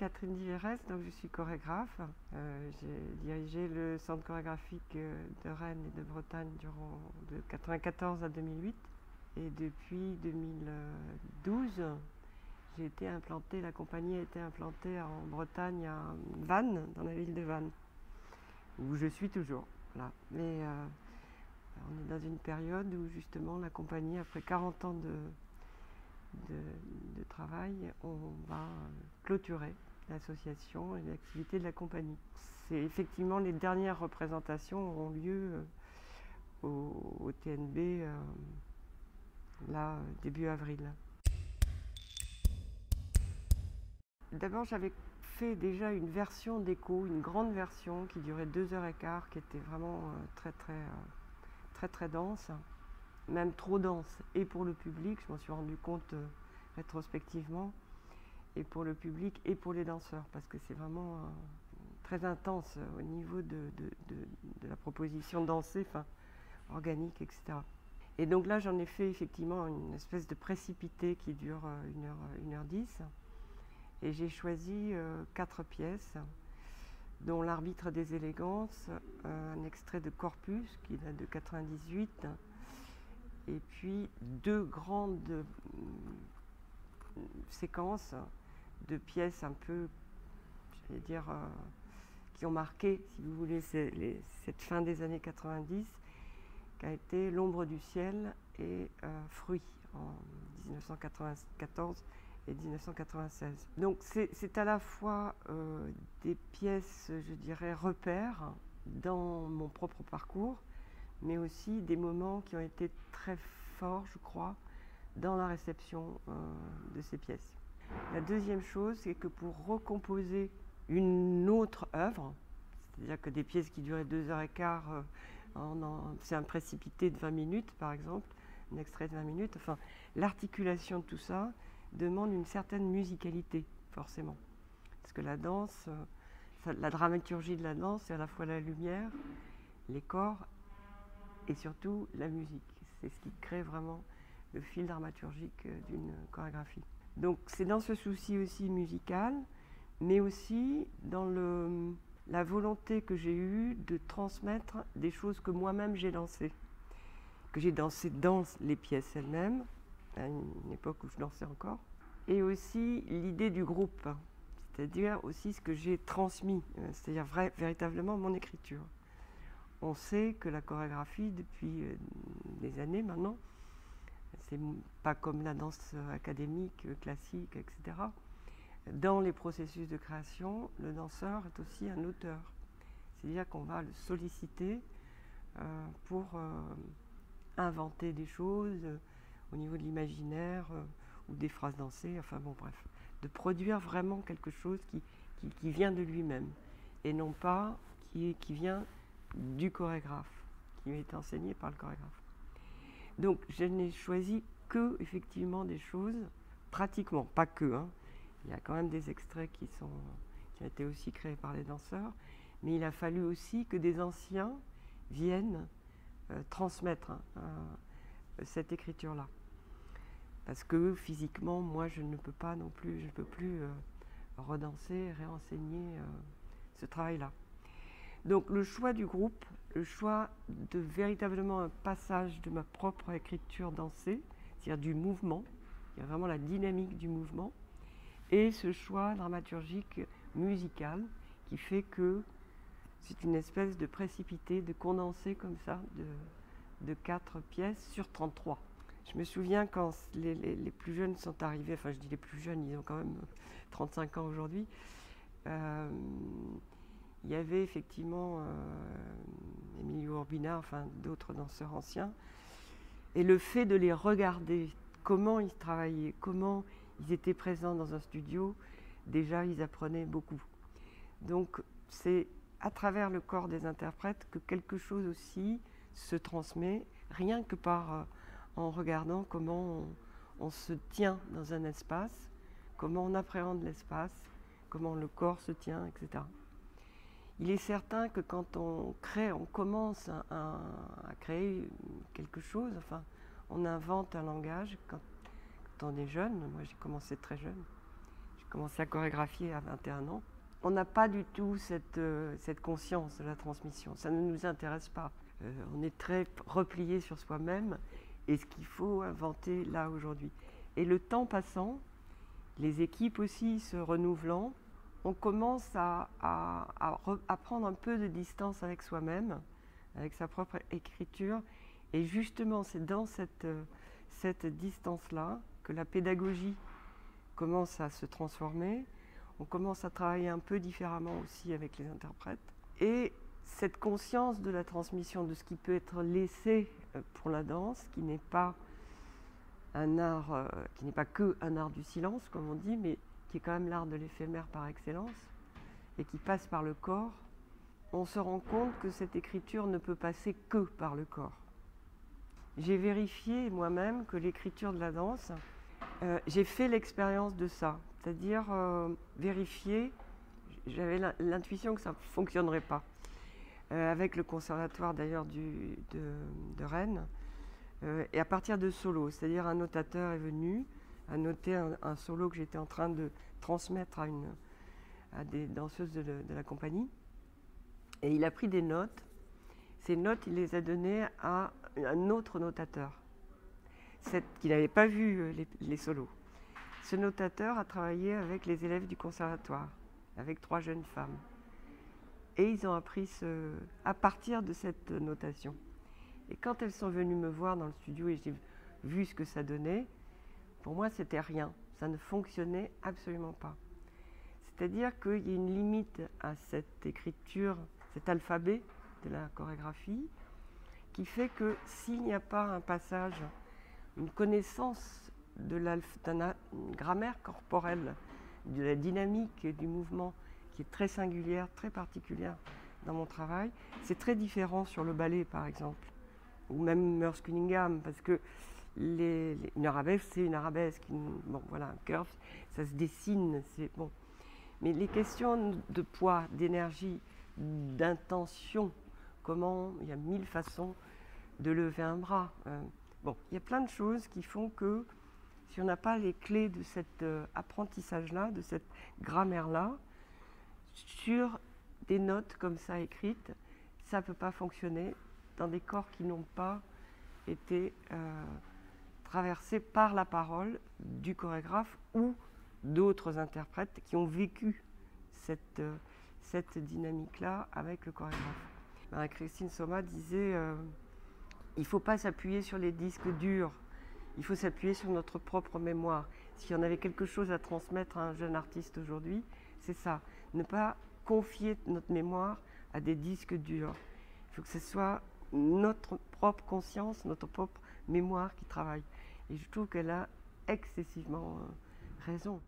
Catherine Diverès, donc je suis chorégraphe. J'ai dirigé le centre chorégraphique de Rennes et de Bretagne durant de 1994 à 2008. Et depuis 2012, la compagnie a été implantée en Bretagne à Vannes, dans la ville de Vannes, où je suis toujours. Là. Mais on est dans une période où justement la compagnie, après 40 ans de travail, on va clôturer l'association et l'activité de la compagnie. C'est effectivement les dernières représentations auront lieu au TNB là début avril. D'abord j'avais fait déjà une version d'écho, une grande version qui durait 2h15, qui était vraiment très dense, même trop dense, et pour le public, je m'en suis rendu compte rétrospectivement, et pour le public et pour les danseurs, parce que c'est vraiment très intense au niveau de la proposition dansée, enfin, organique, etc. Et donc là, j'en ai fait effectivement une espèce de précipité qui dure 1h10, et j'ai choisi 4 pièces, dont L'Arbitre des élégances, un extrait de Corpus, qui date de 98, et puis 2 grandes séquences de pièces un peu, j'allais dire, qui ont marqué, si vous voulez, cette fin des années 90, qui a été L'ombre du ciel et Fruits en 1994 et 1996. Donc c'est à la fois des pièces, je dirais, repères dans mon propre parcours, mais aussi des moments qui ont été très forts, je crois, dans la réception de ces pièces. La deuxième chose, c'est que pour recomposer une autre œuvre, c'est-à-dire que des pièces qui duraient 2h15, c'est un précipité de 20 minutes par exemple, un extrait de 20 minutes, enfin l'articulation de tout ça demande une certaine musicalité, forcément. Parce que la danse, la dramaturgie de la danse, c'est à la fois la lumière, les corps et surtout la musique. C'est ce qui crée vraiment le fil dramaturgique d'une chorégraphie. Donc c'est dans ce souci aussi musical, mais aussi dans la volonté que j'ai eue de transmettre des choses que moi-même j'ai dansées. Que j'ai dansées dans les pièces elles-mêmes, à une époque où je dansais encore. Et aussi l'idée du groupe, c'est-à-dire aussi ce que j'ai transmis, c'est-à-dire véritablement mon écriture. On sait que la chorégraphie, depuis des années maintenant, c'est pas comme la danse académique, classique, etc. Dans les processus de création, le danseur est aussi un auteur. C'est-à-dire qu'on va le solliciter pour inventer des choses au niveau de l'imaginaire ou des phrases dansées, enfin bon bref, de produire vraiment quelque chose qui vient de lui-même et non pas qui vient du chorégraphe, qui a été enseigné par le chorégraphe. Donc je n'ai choisi que effectivement des choses, pratiquement, pas que, hein. Il y a quand même des extraits qui ont été aussi créés par les danseurs, mais il a fallu aussi que des anciens viennent transmettre cette écriture-là. Parce que physiquement, moi je ne peux pas non plus, je ne peux plus redanser, réenseigner ce travail-là. Donc le choix du groupe, le choix de véritablement un passage de ma propre écriture dansée, c'est-à-dire du mouvement, il y a vraiment la dynamique du mouvement, et ce choix dramaturgique musical qui fait que c'est une espèce de précipité, de condensé comme ça, de 4 pièces sur 33. Je me souviens quand les plus jeunes sont arrivés, enfin je dis les plus jeunes, ils ont quand même 35 ans aujourd'hui, il y avait effectivement Emilio Urbina, enfin d'autres danseurs anciens, et le fait de les regarder, comment ils travaillaient, comment ils étaient présents dans un studio, déjà ils apprenaient beaucoup. Donc c'est à travers le corps des interprètes que quelque chose aussi se transmet, rien que en regardant comment on se tient dans un espace, comment on appréhende l'espace, comment le corps se tient, etc. Il est certain que quand on crée, on commence à créer quelque chose, enfin, on invente un langage quand on est jeune. Moi, j'ai commencé très jeune. J'ai commencé à chorégraphier à 21 ans. On n'a pas du tout cette conscience de la transmission, ça ne nous intéresse pas. On est très replié sur soi-même et ce qu'il faut inventer là aujourd'hui. Et le temps passant, les équipes aussi se renouvelant, on commence à prendre un peu de distance avec soi-même, avec sa propre écriture. Et justement, c'est dans cette distance-là que la pédagogie commence à se transformer. On commence à travailler un peu différemment aussi avec les interprètes. Et cette conscience de la transmission, de ce qui peut être laissé pour la danse, qui n'est pas un art, qui n'est pas que un art du silence, comme on dit, mais qui est quand même l'art de l'éphémère par excellence, et qui passe par le corps, on se rend compte que cette écriture ne peut passer que par le corps. J'ai vérifié moi-même que l'écriture de la danse, j'ai fait l'expérience de ça, c'est-à-dire vérifier, j'avais l'intuition que ça ne fonctionnerait pas. Avec le conservatoire d'ailleurs de Rennes, et à partir de solos, c'est-à-dire un notateur est venu à noter un solo que j'étais en train de transmettre à des danseuses de la compagnie, et il a pris des notes. Ces notes, il les a données à un autre notateur, qui n'avait pas vu les solos. Ce notateur a travaillé avec les élèves du conservatoire, avec 3 jeunes femmes. Et ils ont appris à partir de cette notation. Et quand elles sont venues me voir dans le studio et j'ai vu ce que ça donnait, pour moi, c'était rien. Ça ne fonctionnait absolument pas. C'est-à-dire qu'il y a une limite à cette écriture, cet alphabet de la chorégraphie, qui fait que s'il n'y a pas un passage, une connaissance d'une grammaire corporelle, de la dynamique et du mouvement, qui est très singulière, très particulière dans mon travail, c'est très différent sur le ballet, par exemple, ou même Merce Cunningham, parce que une arabesque, c'est une arabesque, bon voilà, un curve, ça se dessine, c'est bon. Mais les questions de poids, d'énergie, d'intention, comment, il y a 1000 façons de lever un bras. Bon, il y a plein de choses qui font que si on n'a pas les clés de cet apprentissage-là, de cette grammaire-là, sur des notes comme ça écrites, ça ne peut pas fonctionner dans des corps qui n'ont pas été traversés par la parole du chorégraphe ou d'autres interprètes qui ont vécu cette dynamique-là avec le chorégraphe. Marie-Christine Soma disait il ne faut pas s'appuyer sur les disques durs, il faut s'appuyer sur notre propre mémoire. S'il y en avait quelque chose à transmettre à un jeune artiste aujourd'hui, c'est ça, ne pas confier notre mémoire à des disques durs. Il faut que ce soit notre propre conscience, notre propre mémoire qui travaille. Et je trouve qu'elle a excessivement raison.